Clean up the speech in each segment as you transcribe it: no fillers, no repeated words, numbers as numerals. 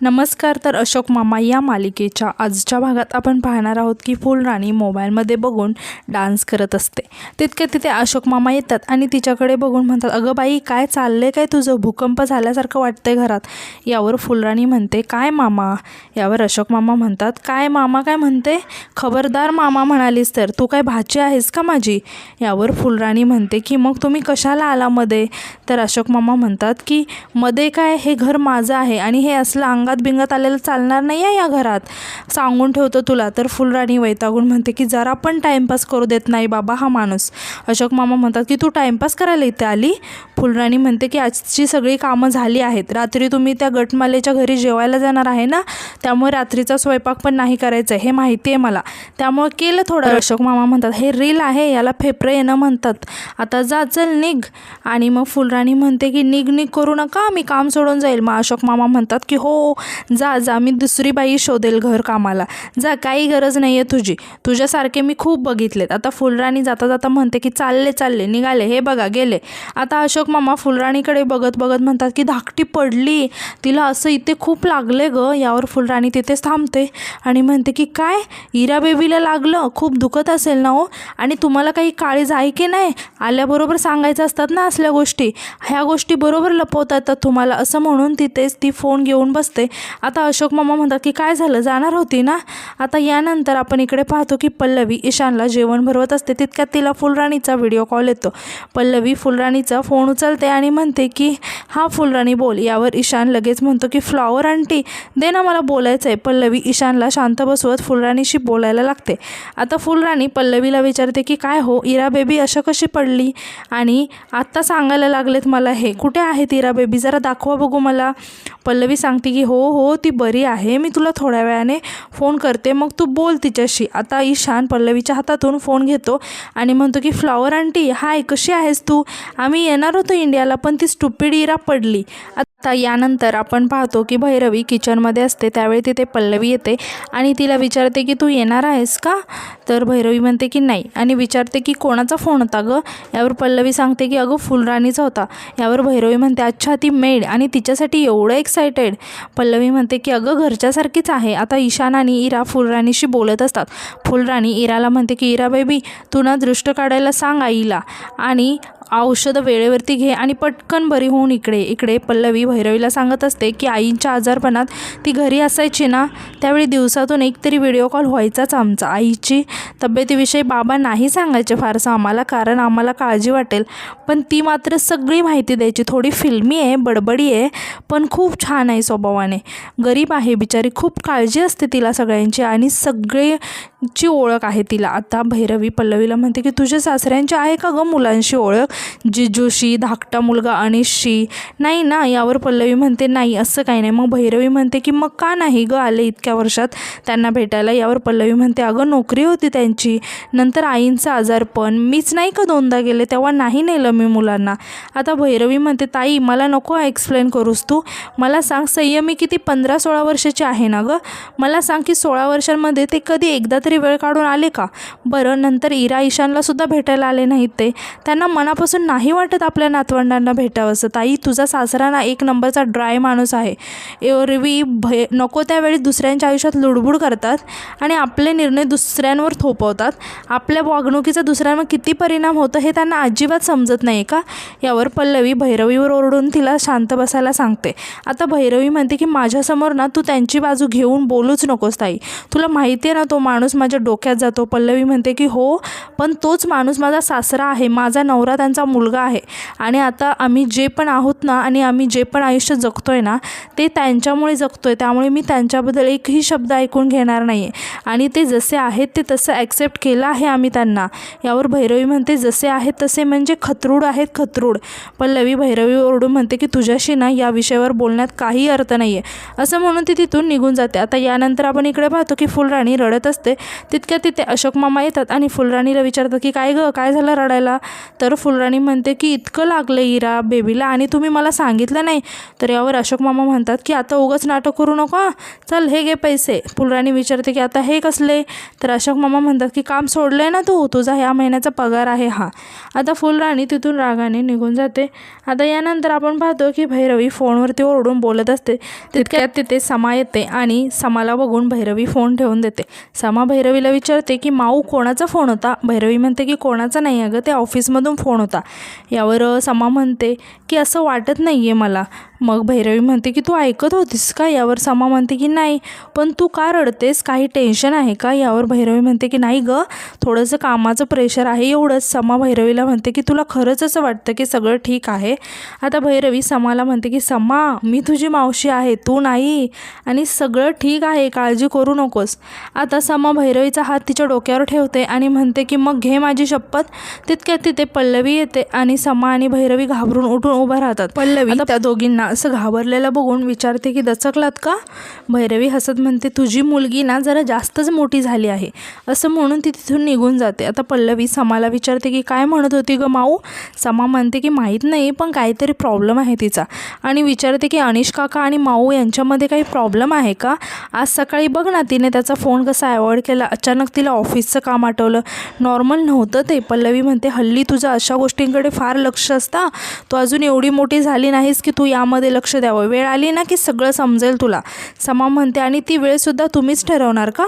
नमस्कार. तर अशोक मामा या मालिकेच्या आजच्या भागात आपण पाहणार आहोत की फुलराणी मोबाईलमध्ये बघून डान्स करत असते. तितके तिथे अशोक मामा येतात आणि तिच्याकडे बघून म्हणतात, अगं बाई, काय चाललंय, काय तुझं, भूकंप झाल्यासारखं वाटतंय घरात. यावर फुलराणी म्हणते, काय मामा. यावर अशोक मामा म्हणतात, काय मामा काय म्हणते, खबरदार मामा म्हणालीस तर, तू काय भाची आहेस का माझी. यावर फुलराणी म्हणते की मग तुम्ही कशाला आला मध्ये. तर अशोक मामा म्हणतात की मध्ये काय, हे घर माझं आहे आणि हे असलं अंगात बिंगात आलेलं चालणार नाही आहे या घरात, सांगून ठेवतो तुला. तर फुलराणी वैतागून म्हणते की जरा पण टाईमपास करू देत नाही बाबा हा माणूस. अशोक मामा म्हणतात की तू टाईमपास करायला इथे आली. फुलराणी म्हणते की आजची सगळी कामं झाली आहेत, रात्री तुम्ही त्या गटमालेच्या घरी जेवायला जाणार आहे ना, त्यामुळे रात्रीचा स्वयंपाक पण नाही करायचा हे माहिती आहे मला, त्यामुळे केलं थोडं. अशोक मामा म्हणतात, हे रील आहे, याला फेफरे येणं म्हणतात, आता जा चल निघ. आणि मग फुलराणी म्हणते की निघ निघ करू नका, मी काम सोडून जाईल. मग अशोक मामा म्हणतात की हो जा जा, मी दुसरी बाई शोधेल घर कामाला, जा, काही गरज नाही आहे तुझी, तुझ्यासारखे मी खूप बघितलेत. आता फुलराणी जाता जाता म्हणते की चालले चालले निघाले, हे बघा गेले. आता अशोक मामा फुलराणीकडे बघत बघत म्हणतात की धाकटी पडली, तिला असं इथे खूप लागले ग. यावर फुलराणी तिथेच थांबते आणि म्हणते की काय, इरा बेबीला लागलं, खूप दुखत असेल ना हो, आणि तुम्हाला काही काळीज आहे की नाही, आल्याबरोबर सांगायचं असतात ना असल्या गोष्टी, ह्या गोष्टी बरोबर लपवता येतात तुम्हाला, असं म्हणून तिथेच ती फोन घेऊन बसते. आता अशोक मामा म्हणतात की काय झालं, जाणार होती ना. आता यानंतर आपण इकडे पाहतो की पल्लवी ईशानला जेवण भरवत असते. तितक्यात तिला फुलराणीचा व्हिडिओ कॉल येतो. पल्लवी फुलराणीचा फोन उचलते आणि म्हणते की हा फुलराणी बोल. यावर ईशान लगेच म्हणतो की फ्लॉवर आंटी दे ना, मला बोलायचं आहे. पल्लवी ईशानला शांत बसवत फुलराणीशी बोलायला लागते. आता फुलराणी पल्लवीला विचारते की काय हो, इरा बेबी अशा कशी पडली आणि आत्ता सांगायला लागलेत मला, हे कुठे आहेत इरा बेबी, जरा दाखवा बघू मला. पल्लवी सांगते की हो हो ती बरी आहे, मी तुला थोड्या वेळाने फोन करते, मग तू बोल तिच्याशी. आता ईशान पल्लवीच्या हातातून फोन घेतो आणि म्हणतो की फ्लॉवर आंटी हाय, कशी आहेस तू, आम्ही येणार होतो इंडियाला पण ती स्टुपिड इरा पडली. आता यानंतर आपण पाहतो की भैरवी किचनमध्ये असते. त्यावेळी तिथे पल्लवी येते आणि तिला विचारते की तू येणार आहेस का. तर भैरवी म्हणते की नाही आणि विचारते की कोणाचा फोन होता गं. यावर पल्लवी सांगते की अगं फुलराणीचा होता. यावर भैरवी म्हणते अच्छा ती मेड आणि तिच्यासाठी एवढं एक्सायटेड. पल्लवी म्हणते की अगं घरच्यासारखीच आहे. आता ईशान आणि इरा फुलराणीशी बोलत असतात. फुलराणी इराला म्हणते की इरा बेबी तू ना दृष्ट काढायला सांग आईला आणि औषधं वेळेवरती घे आणि पटकन बरी होऊन इकडे पल्लवी भैरवीला सांगत असते की आईंच्या आजारपणात ती घरी असायची ना, त्यावेळी दिवसातून एक तरी व्हिडिओ कॉल व्हायचाच आमचा. आईची तब्येतीविषयी बाबा नाही सांगायचे फारसं आम्हाला, कारण आम्हाला काळजी वाटेल, पण ती मात्र सगळी माहिती द्यायची. थोडी फिल्मी आहे, बडबडी आहे, पण खूप छान आहे स्वभावाने, गरीब आहे बिचारी, खूप काळजी असते तिला सगळ्यांची आणि सगळ्यांची ओळख आहे तिला. आता भैरवी पल्लवीला म्हणते की तुझ्या सासऱ्यांची आहे का गं मुलांशी ओळख, जिजूशी, धाकटा मुलगा अनिशशी, नाही ना. यावर पल्लवी म्हणते नाही असं काही नाही. मग भैरवी म्हणते की मग का नाही गं आले इतक्या वर्षात त्यांना भेटायला. यावर पल्लवी म्हणते अगं नोकरी होती त्यांची, नंतर आईंचं आजारपण, मीच नाही का दोनदा गेले, तेव्हा नाही नेलं मी मुलांना. आता भैरवी म्हणते ताई मला नको एक्सप्लेन करूस तू, मला सांग संयमी किती 15-16 वर्षाची आहे ना गं, मला सांग की 16 वर्षांमध्ये ते कधी एकदा तरी वेळ काढून आले का. बरं नंतर इरा ईशानला सुद्धा भेटायला आले नाहीत, ते त्यांना मनापासून नाही वाटत आपल्या नातवंडांना भेटावंसं. ताई तुझा सासरा ना एक नंबरचा ड्राय माणूस आहे, एरवी नको त्यावेळी दुसऱ्यांच्या आयुष्यात लुडबुड करतात आणि आपले निर्णय दुसऱ्यांवर थोपवतात, आपल्या वागणुकीचा दुसऱ्यांवर किती परिणाम होतो हे त्यांना अजिबात समजत नाही का. यावर पल्लवी भैरवीवर ओरडून तिला शांत बसायला सांगते. आता भैरवी म्हणते की माझ्यासमोर ना तू त्यांची बाजू घेऊन बोलूच नकोस ताई, तुला माहिती आहे ना तो माणूस माझ्या डोक्यात जातो. पल्लवी म्हणते की हो पण तोच माणूस माझा सासरा आहे, माझा नवरा त्यांचा मुलगा आहे आणि आता आम्ही जे पण आहोत ना आणि आम्ही जे पण आयुष्य जगतोय ना ते त्यांच्यामुळे जगतोय, त्यामुळे मी त्यांच्याबद्दल एकही शब्द ऐकून घेणार नाही आहे आणि ते जसे आहेत ते तसं ॲक्सेप्ट केलं आहे आम्ही त्यांना. यावर भैरवी म्हणते जसे आहेत तसे म्हणजे खतरूड आहेत, खतरूड. पल्लवी भैरवी ओरडून म्हणते की तुझ्याशी ना या विषयावर बोलण्यात काही अर्थ नाही आहे, असं म्हणून ती तिथून निघून जाते. आता यानंतर आपण इकडे पाहतो की फुलराणी रडत असते. तितक्या तिथे अशोक मामा येतात आणि फुलराणीला विचारतात की काय गं, काय झालं रडायला? तर फुलराणी म्हणते की इतकं लागलं इरा बेबीला आणि तुम्ही मला सांगितलं नाही. तर यावर अशोक मामा म्हणतात की आता उगाच नाटक करू नका, चल हे घे पैसे. फुलराणी विचारते की आता हे कसले? तर अशोक मामा म्हणतात की काम सोडलंय ना तू, तुझा ह्या महिन्याचा पगार आहे हा. आता फुलराणी तिथून रागाने निघून जाते. आता यानंतर आपण पाहतो की भैरवी फोनवरती ओरडून बोलत असते. तितक्यात तिथे समा येते आणि समाला बघून भैरवी फोन ठेवून देते. समा भैरवीला विचारते की माऊ कोणाचा फोन होता? भैरवी म्हणते की कोणाचा नाही अगं, ते ऑफिसमधून फोन होता. यावर समा म्हणते की असं वाटत नाही आहे मला. मग भैरवी म्हणते की तू ऐकत होतीस का? यावर समा म्हणते की नाही. पण तू का रडतेस? काही टेन्शन आहे का? यावर भैरवी म्हणते की नाही गं, थोडंसं कामाचं प्रेशर आहे एवढंच. समा भैरवीला म्हणते की तुला खरंच असं वाटतं की सगळं ठीक आहे? आता भैरवी समाला म्हणते की समा, मी तुझी मावशी आहे, तू नाही, आणि सगळं ठीक आहे, काळजी करू नकोस. आता समा भैरवीचा हात तिच्या डोक्यावर ठेवते आणि म्हणते की मग घे माझी शपथ. तितक्यात तिथे पल्लवी येते आणि समा आणि भैरवी घाबरून उठून उभा राहतात. पल्लवी त्या दोघींना असं घाबरलेलं बघून विचारते की दचकलात का? भैरवी हसत म्हणते तुझी मुलगी ना जरा जास्तच मोठी झाली आहे, असं म्हणून ती तिथून निघून जाते. आता पल्लवी समाला विचारते की काय म्हणत होती गं माऊ? समा म्हणते की माहीत नाही, पण काहीतरी प्रॉब्लेम आहे तिचा, आणि विचारते की अनिश काका आणि माऊ यांच्यामध्ये काही प्रॉब्लेम आहे का? आज सकाळी बघ ना तिने त्याचा फोन कसा अवॉइड केला, अचानक तिला ऑफिसचं काम आठवलं, नॉर्मल नव्हतं ते. पल्लवी म्हणते हल्ली तुझं अशा गोष्टींकडे फार लक्ष असतं, तू अजून एवढी मोठी झाली नाहीस की तू यामध्ये लक्ष द्यावं, वेळ आली ना की सगळं समजेल तुला. समा म्हणते आणि ती वेळसुद्धा तुम्हीच ठरवणार का?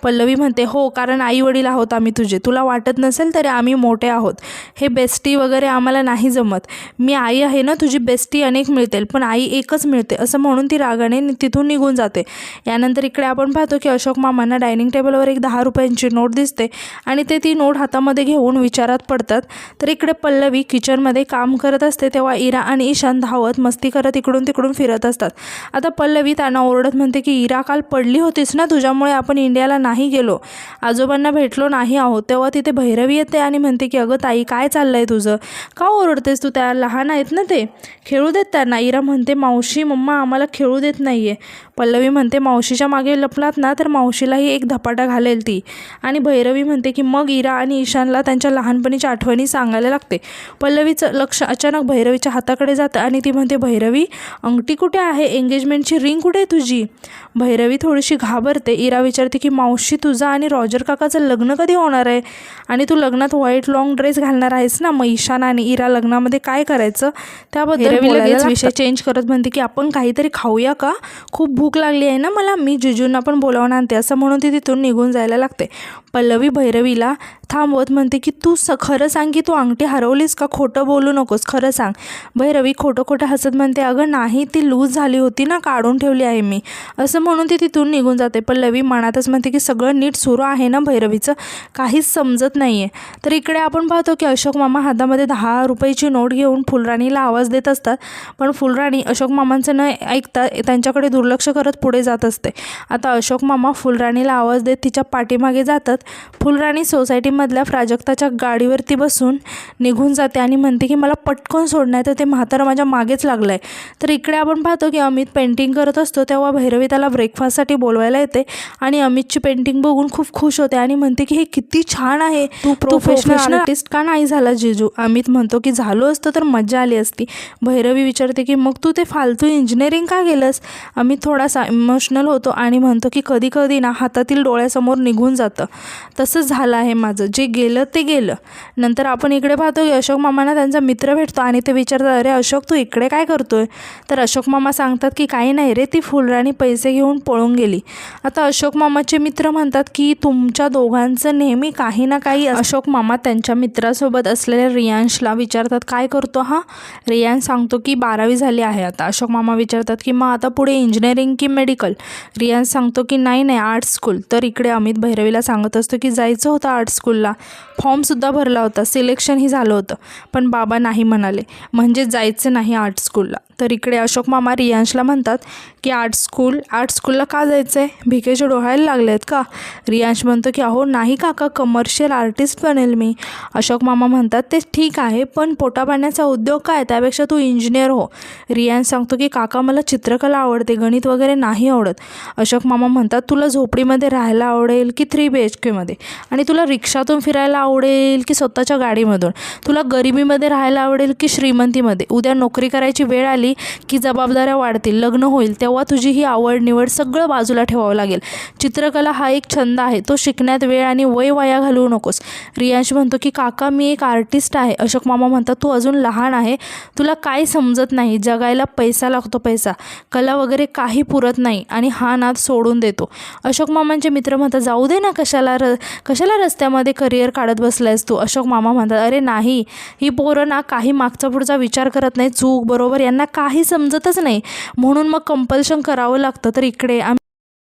पल्लवी म्हणते हो, कारण आई वडील आहोत आम्ही तुझे, तुला वाटत नसेल तरी आम्ही मोठे आहोत, हे बेस्टी वगैरे आम्हाला नाही जमत. मी आई आहे ना तुझी, बेस्टी अनेक मिळतील पण आई एकच मिळते, असं म्हणून ती रागाने तिथून निघून जाते. यानंतर इकडे आपण पाहतो की अशोक मामांना डायनिंग टेबलवर एक 10 रुपयांची नोट दिसते आणि ते ती नोट हातामध्ये घेऊन विचारात पडतात. तर इकडे पल्लवी किचनमध्ये काम करत असते तेव्हा इरा आणि ईशान धावत मस्ती करत इकडून तिकडून फिरत असतात. आता पल्लवी त्यांना ओरडत म्हणते की इरा काल पडली होतीस ना, तुझ्यामुळे आपण इंडियाला नाही गेलो, आजोबांना भेटलो नाही आहोत. तेव्हा तिथे भैरवी येते आणि म्हणते की अगं ताई काय चाललंय तुझं, का ओरडतेस तू? त्या लहान आहेत ना, ते खेळू देत त्यांना. इरा म्हणते मावशी मम्मा आम्हाला खेळू देत नाहीये. पल्लवी म्हणते मावशीच्या मागे लपलात ना तर मावशीलाही एक धपाटा घालेल ती. आणि भैरवी म्हणते की मग इरा आणि ईशानला त्यांच्या लहानपणीच्या आठवणी सांगायला लागते. पल्लवीचं लक्ष अचानक भैरवीच्या हाताकडे जातं आणि ती म्हणते भैरवी अंगठी कुठे आहे, एंगेजमेंटची रिंग कुठे आहे तुझी? भैरवी थोडीशी घाबरते. इरा विचारते की मावशी तुझं आणि रॉजर काकाचं लग्न कधी होणार आहे? आणि तू लग्नात व्हाईट लॉंग ड्रेस घालणार आहेस ना, मग ईशान आणि इरा लग्नामध्ये काय करायचं त्याबद्दल लगेच विषय चेंज करत म्हणते की आपण काहीतरी खाऊया का, खूप भूक लागली आहे ना मला, मी जिजूंना पण बोलावून आणते, असं म्हणून ती तिथून निघून जायला लागते. पल्लवी भैरवीला थांबवत म्हणते की तू खरं सांग की तू अंगठी हरवलीस का, खोटं बोलू नकोस, खरं सांग. भैरवी खोटं खोटं हसत म्हणते अगं नाही, ती लूज झाली होती ना, काढून ठेवली आहे मी, असं म्हणून ती तिथून निघून जाते. पल्लवी मनातच म्हणते की सगळं नीट सुरू आहे ना भैरवीचं, काहीच समजत नाही आहे. तर इकडे आपण पाहतो की अशोक मामा हातामध्ये 10 रुपयाची नोट घेऊन फुलराणीला आवाज देत असतात, पण फुलराणी अशोक मामांचं न ऐकता त्यांच्याकडे दुर्लक्ष करत पुढे जात असते. आता अशोक मामा फुलराणीला आवाज देत तिच्या पाठीमागे जातात. फुलराणी सोसायटीमधल्या प्राजक्ताच्या गाडीवरती बसून निघून जाते आणि म्हणते की मला पटकन सोडण्यात, तर ते म्हातारं माझ्या मागेच लागलं आहे. तर इकडे आपण पाहतो की अमित पेंटिंग करत असतो तेव्हा भैरवी त्याला ब्रेकफास्टसाठी बोलवायला येते आणि अमितची पेंटिंग बघून खूप खुश होते आणि म्हणते की हे किती छान आहे, तू प्रोफेशनल आर्टिस्ट का नाही झाला जिजू? अमित म्हणतो की झालो असतं तर मजा आली असती. भैरवी विचारते की मग तू ते फालतू इंजिनिअरिंग का केलंस? अमित थोडासा इमोशनल होतो आणि म्हणतो की कधी कधी ना हातातील डोळ्यासमोर निघून जातं, तसंच झालं आहे माझं, जे गेलं ते गेलं. नंतर आपण इकडे पाहतो की अशोक मामांना त्यांचा मित्र भेटतो आणि ते विचारतात अरे अशोक तू इकडे काय करतोय? तर अशोक मामा सांगतात की काही नाही रे, ती फुलराणी पैसे घेऊन पळून गेली. आता अशोक मामाचे मित्र म्हणतात की तुमच्या दोघांचं नेहमी काही ना काही. अशोक मामा त्यांच्या मित्रासोबत असलेल्या रियांशला विचारतात काय करतो हा? रियांश सांगतो की 12वी झाली आहे आता. अशोक मामा विचारतात की मग आता पुढे इंजिनिअरिंग की मेडिकल? रियांश सांगतो की नाही आर्ट स्कूल. तर इकडे अमित भैरवीला सांगत असतो की जायचं होतं आर्ट स्कूलला, स्कूलला. फॉर्मसुद्धा भरला होता, सिलेक्शनही झालं होतं, पण बाबा नाही म्हणाले, म्हणजे जायचं नाही आर्ट स्कूलला. तर इकडे अशोक मामा रियांशला म्हणतात की आर्ट स्कूलला का जायचं आहे, भिकेचे डोहायला लागले आहेत का? रियांश म्हणतो की अहो नाही काका, कमर्शियल आर्टिस्ट बनेल मी. अशोक मामा म्हणतात ते ठीक आहे, पण पोटापाण्याचा उद्योग काय, त्यापेक्षा तू इंजिनियर हो. रियांश सांगतो की काका मला चित्रकला आवडते, गणित वगैरे नाही आवडत. अशोक मामा म्हणतात तुला झोपडीमध्ये राहायला आवडेल की 3 BHK मध्ये, आणि तुला रिक्षातून फिरायला आवडेल की स्वतःच्या गाडीमधून, तुला गरिबीमध्ये राहायला आवडेल की श्रीमंतीमध्ये. उद्या नोकरी करायची वेळ आली की जबाबदाऱ्या वाढतील, लग्न होईल, तेव्हा तुझी ही आवड निवड सगळं बाजूला ठेवावं लागेल. चित्रकला हा एक छंद आहे, तो शिकण्यात वेळ आणि वय वाया घालवू नकोस. रियांश म्हणतो की काका मी एक आर्टिस्ट आहे. अशोक मामा म्हणतात तू अजून लहान आहे, तुला काही समजत नाही, जगायला पैसा लागतो, पैसा, कला वगैरे काही पुरत नाही आणि हा नाद सोडून देतो. अशोक मामांचे मित्र म्हणतात जाऊ दे ना, कशाला रस्त्यामध्ये करिअर काढत बसलायस तू. अशोक मामा म्हणतात अरे नाही, ही पोरं ना काही मागचा पुढचा विचार करत नाही, चूक बरोबर यांना काही समजतच नाही, म्हणून मग कंपल्शन करावं लागतं. तर इकडे आम्ही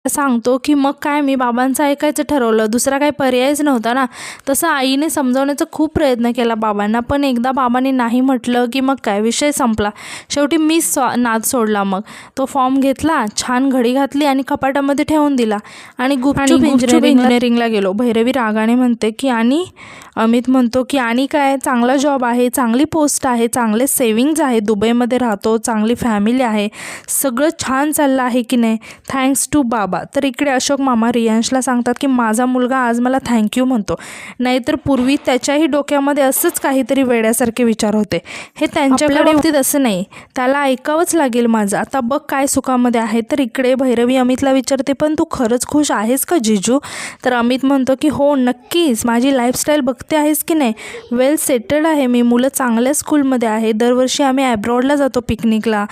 सांगतो की मग काय, मी बाबांचं ऐकायचं ठरवलं, दुसरा काही पर्यायच नव्हता ना. तसं आईने समजावण्याचा खूप प्रयत्न केला बाबांना, पण एकदा बाबांनी नाही म्हटलं की मग काय, विषय संपला. शेवटी मीच नाद सोडला. मग तो फॉर्म घेतला, छान घडी घातली आणि कपाटामध्ये ठेवून दिला आणि गुपचूप इंजिनिअरिंगला गेलो. भैरवी रागाने म्हणते की आणि अमित म्हणतो की आणि काय, चांगला जॉब आहे, चांगली पोस्ट आहे, चांगले सेविंग्ज आहे, दुबईमध्ये राहतो, चांगली फॅमिली आहे, सगळं छान चाललं आहे की नाही, थँक्स टू बाबा. तर इकडे अशोक मामा रियांशला सांगतात की माझा मुलगा आज मला थँक्यू म्हणतो, नाहीतर पूर्वी त्याच्याही डोक्यामध्ये असंच काहीतरी वेड्यासारखे विचार होते. हे त्यांच्याकडे बाबतीत असं नाही, त्याला ऐकावंच लागेल माझं. आता बघ काय सुखामध्ये आहे. तर इकडे भैरवी अमितला विचारते पण तू खरंच खुश आहेस का जिजू? तर अमित म्हणतो की हो नक्कीच, माझी लाईफस्टाईल बघते आहेस की नाही, वेल सेटल्ड आहे मी, मुलं चांगल्या स्कूलमध्ये आहे, दरवर्षी आम्ही ॲब्रॉडला जातो पिकनिकला,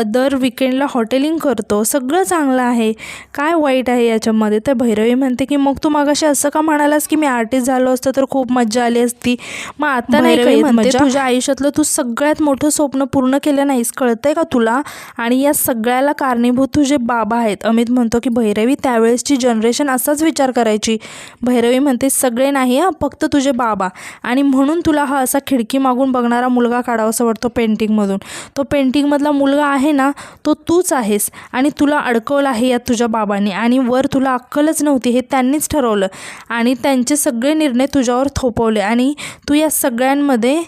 दर विकेंडला हॉटेलिंग करतो, सगळं चांगलं आहे, काय वाईट आहे याच्यामध्ये. तर भैरवी म्हणते की मग तू मगाशी असं का म्हणालास की मी आर्टिस्ट झालो असतं तर खूप मजा आली असती, मग आता नाही काही म्हणते, तुझ्या आयुष्यातलं तू सगळ्यात मोठं स्वप्न पूर्ण केलं नाहीस, कळतंय का तुला, आणि या सगळ्याला कारणीभूत तुझे बाबा आहेत. अमित म्हणतो की भैरवी त्यावेळेसची जनरेशन असाच विचार करायची. भैरवी म्हणते सगळे नाही फक्त तुझे बाबा, आणि म्हणून तुला हा असा खिडकी मागून बघणारा मुलगा काढावासा वाटतो पेंटिंगमधून. तो पेंटिंगमधला मुलगा आहे ना, तो तूच आहेस, आणि तुला अडकवलं आहे यात तुझ्या बाबांनी, आणि वर तुला अक्कलच नव्हती, हे त्यांनीच ठरवलं आणि त्यांचे सगळे निर्णय तुझ्यावर थोपवले, आणि तू या सगळ्यांमध्ये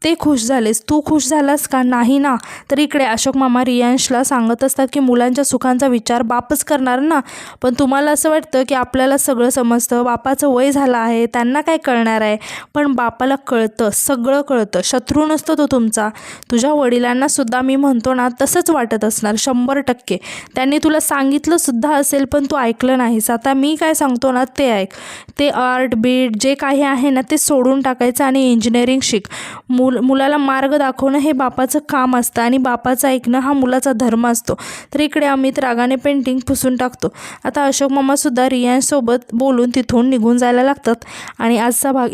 ते खुश झालेस. तू खुश झालास का? नाही ना. तर इकडे अशोक मामा रियांशला सांगत असतात की मुलांच्या सुखांचा विचार बापच करणार ना, पण तुम्हाला असं वाटतं की आपल्याला सगळं समजतं, बापाचं वय झालं आहे, त्यांना काय कळणार आहे, पण बापाला कळतं, सगळं कळतं, शत्रू नसतो तो तुमचा. तुझ्या वडिलांनासुद्धा मी म्हणतो ना तसंच वाटत असणार 100%. त्यांनी तुला सांगितलंसुद्धा असेल पण तू ऐकलं नाहीस. आता मी काय सांगतो ना ते ऐक, ते आर्ट बीट जे काही आहे ना ते सोडून टाकायचं आणि इंजिनिअरिंग शिक. मुलाला मार्ग दाखवणं हे बापाचं काम असतं, आणि बापाचं ऐकणं हा मुलाचा धर्म असतो. तर इकडे अमित रागाने पेंटिंग पुसून टाकतो. आता अशोक मामासुद्धा रियांशसोबत बोलून तिथून निघून जायला लागतात, आणि आजचा भाग